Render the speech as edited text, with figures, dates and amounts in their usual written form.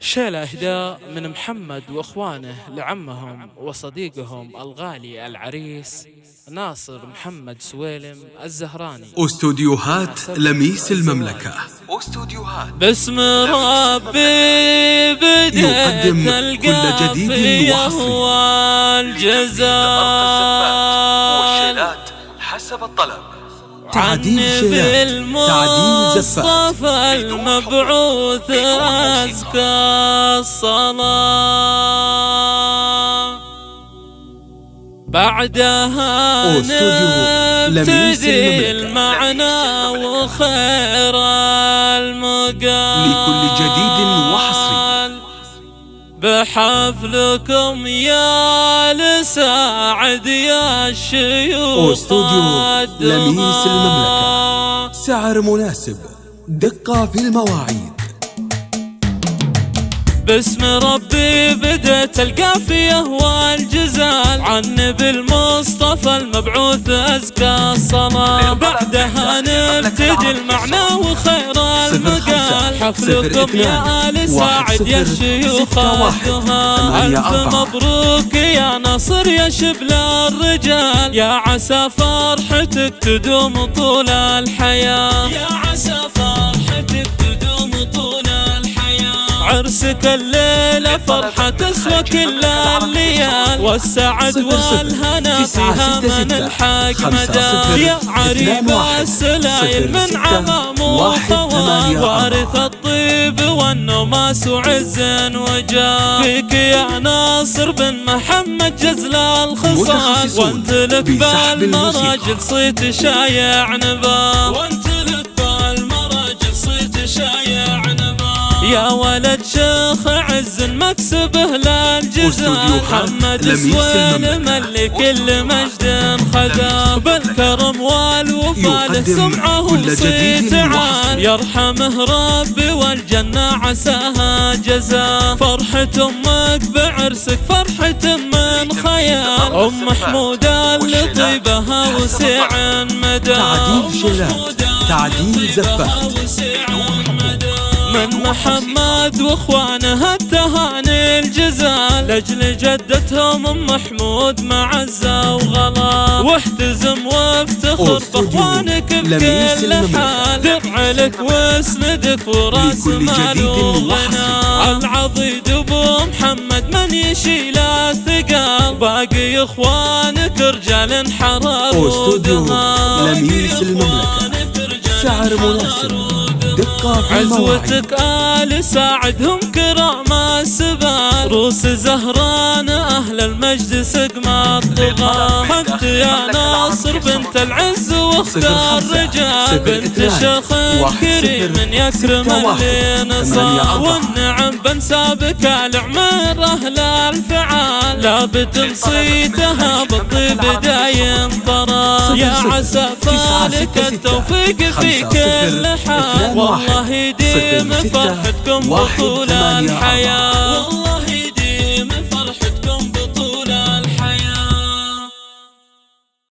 شيل أهداء من محمد وإخوانه لعمهم وصديقهم الغالي العريس ناصر محمد سويلم الزهراني. استوديوهات لميس المملكة. استوديوهات باسم ربي بديت القافية والجزال حسب الطلب. تعديل شيلات، تعديل زفات، المبعوث أزكى الصلاة. بعدها نبتدي المعنى وخير المقال لكل جديد وحصري بحفلكم يا لساعد يا الشيوخ. استوديو لميس المملكة، سعر مناسب، دقة في المواعيد. باسم ربي بدت القافية والجزال عن نبي المصطفى المبعوث أزكى الصلاة. بعدها نبتدي المعنى وخير المقال حفلكم يا آل ساعد يا الشيوخ الدهال. ألف مبروك يا نصر يا شبل الرجال، يا عسى فرحتك تدوم طول الحياة، يا عسى فرحتك تدوم طول الحياة. عرسك الليلة فرحة تسوى كل الليال، والسعد والهنا فيها من الحق مدى. يا عريب السلايل من عمام وخوال، وارث الطيب والنماس وعز وجاه. فيك يا ناصر بن محمد جزل الخصال، وانت لك بالمراجل صيت شايع نباه، وانت لك بالمراجل صيت شايع نباه. يا ولد شيخ عز مكسبه للجزال، محمد سويلم اللي كل مجد خذا. بالكرم والوفا له سمعه وصيت عال، يرحمه ربي والجنة عساها جزاء. فرحة امك بعرسك فرحة من خيال، ام محمود اللي طيبها وسع مدى. تعديل شيلات، تعديل زفات، من محمد واخوانه التهاني الجزال، لاجل جدتهم ام محمود معزة وغلا. واحتزم وافتخر باخوانك بكل حال، درع لك واسندك وراس مال وغنى. العضيد ابو محمد من يشيل الثقال، باقي اخوانك رجال حرب ودهال. لميس المملكة، سعر مناسب، دقة في عزوتك آل ساعدهم كرام السبال، روس زهران أهل المجد سقم الطغاة. حمد يا ناصر بنت العز واختار الرجال، بنت شيخ كريم يكرم اللي نصار. والنعم بنسابك العمر أهل الفعال، لابد صيتها بالطيب دايم طرا. يا عسى فالك التوفيق في كل حال، والله يديم فرحتكم وطول الحياة.